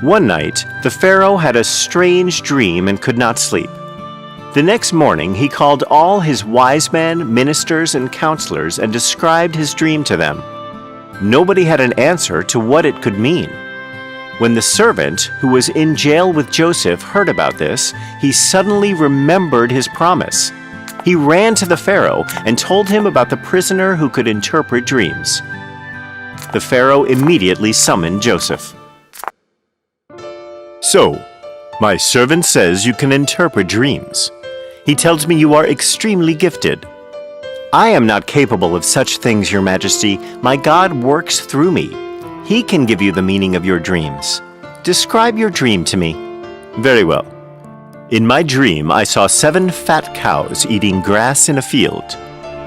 One night, the Pharaoh had a strange dream and could not sleep. The next morning, he called all his wise men, ministers, and counselors and described his dream to them. Nobody had an answer to what it could mean. When the servant, who was in jail with Joseph, heard about this, he suddenly remembered his promise. He ran to the Pharaoh and told him about the prisoner who could interpret dreams. The Pharaoh immediately summoned Joseph. "So, my servant says you can interpret dreams. He tells me you are extremely gifted." "I am not capable of such things, Your Majesty. My God works through me. He can give you the meaning of your dreams. Describe your dream to me." "Very well. In my dream, I saw 7 fat cows eating grass in a field.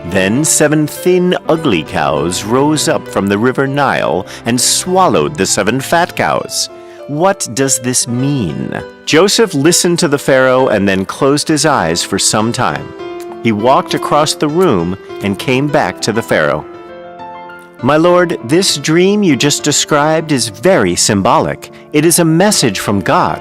Then 7 thin, ugly cows rose up from the river Nile and swallowed the 7 fat cows. What does this mean?" Joseph listened to the Pharaoh and then closed his eyes for some time. He walked across the room and came back to the Pharaoh. "My lord, this dream you just described is very symbolic. It is a message from God.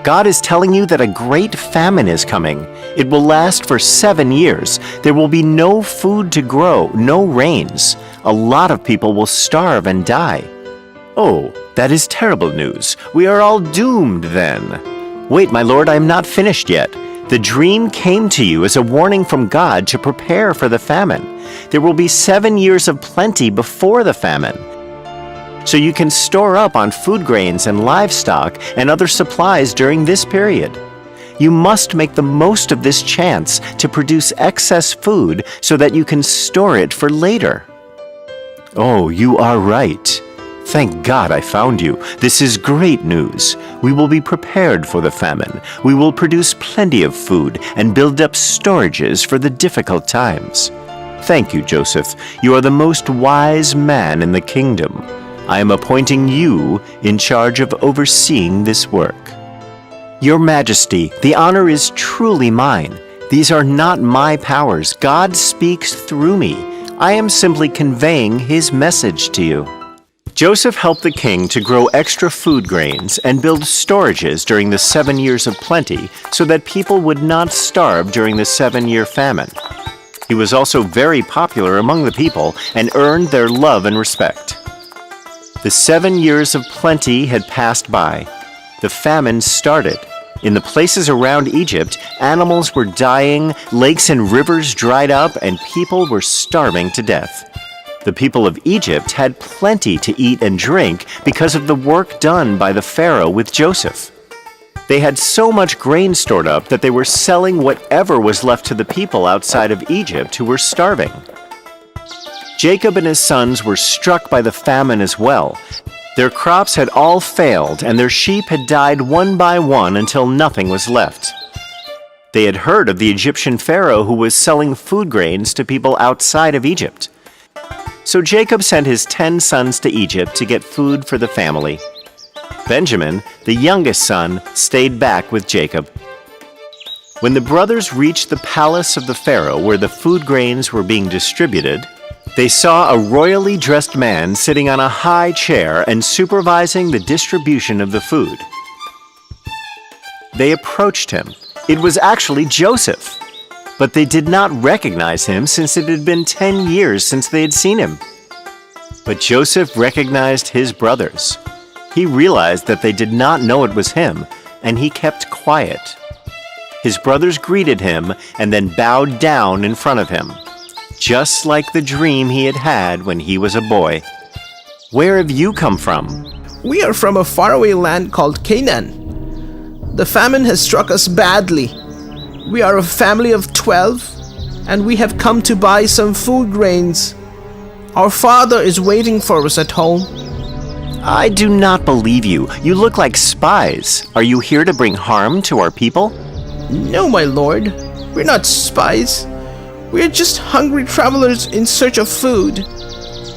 God is telling you that a great famine is coming. It will last for 7 years. There will be no food to grow, no rains. A lot of people will starve and die." "Oh, that is terrible news. We are all doomed then." "Wait, my lord, I am not finished yet. The dream came to you as a warning from God to prepare for the famine. There will be 7 years of plenty before the famine, so you can store up on food grains and livestock and other supplies during this period. You must make the most of this chance to produce excess food so that you can store it for later." "Oh, you are right. Thank God I found you. This is great news. We will be prepared for the famine. We will produce plenty of food and build up storages for the difficult times. Thank you, Joseph. You are the most wise man in the kingdom. I am appointing you in charge of overseeing this work." "Your Majesty, the honor is truly mine. These are not my powers. God speaks through me. I am simply conveying his message to you." Joseph helped the king to grow extra food grains and build storages during the 7 years of plenty so that people would not starve during the 7-year famine. He was also very popular among the people and earned their love and respect. The 7 years of plenty had passed by. The famine started. In the places around Egypt, animals were dying, lakes and rivers dried up, and people were starving to death. The people of Egypt had plenty to eat and drink because of the work done by the Pharaoh with Joseph. They had so much grain stored up that they were selling whatever was left to the people outside of Egypt who were starving. Jacob and his sons were struck by the famine as well. Their crops had all failed, and their sheep had died one by one until nothing was left. They had heard of the Egyptian Pharaoh who was selling food grains to people outside of Egypt. So Jacob sent his 10 sons to Egypt to get food for the family. Benjamin, the youngest son, stayed back with Jacob. When the brothers reached the palace of the Pharaoh where the food grains were being distributed, they saw a royally dressed man sitting on a high chair and supervising the distribution of the food. They approached him. It was actually Joseph. But they did not recognize him since it had been 10 years since they had seen him. But Joseph recognized his brothers. He realized that they did not know it was him, and he kept quiet. His brothers greeted him and then bowed down in front of him, just like the dream he had had when he was a boy. "Where have you come from?" "We are from a faraway land called Canaan. The famine has struck us badly. We are a family of 12, and we have come to buy some food grains. Our father is waiting for us at home." "I do not believe you. You look like spies. Are you here to bring harm to our people?" "No, my lord. We're not spies. We're just hungry travelers in search of food.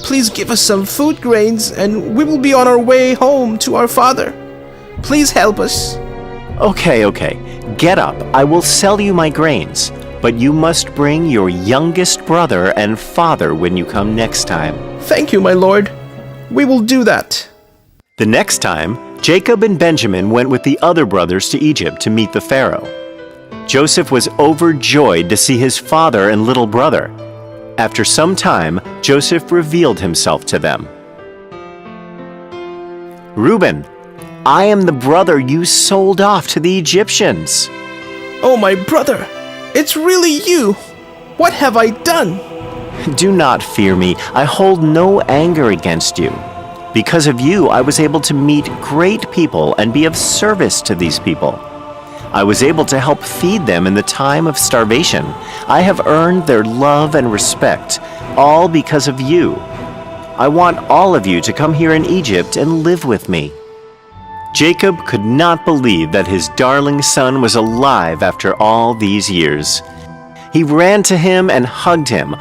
Please give us some food grains, and we will be on our way home to our father. Please help us." Okay. Get up. I will sell you my grains. But you must bring your youngest brother and father when you come next time." "Thank you, my lord. We will do that." The next time, Jacob and Benjamin went with the other brothers to Egypt to meet the Pharaoh. Joseph was overjoyed to see his father and little brother. After some time, Joseph revealed himself to them. Reuben, I am the brother you sold off to the Egyptians. Oh, my brother, it's really you. What have I done? Do not fear me. I hold no anger against you. Because of you, I was able to meet great people and be of service to these people. I was able to help feed them in the time of starvation. I have earned their love and respect, all because of you. I want all of you to come here in Egypt and live with me. Jacob could not believe that his darling son was alive after all these years. He ran to him and hugged him,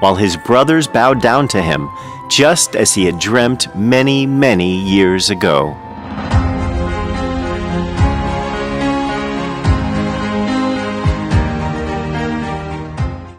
while his brothers bowed down to him, just as he had dreamt many, many years ago.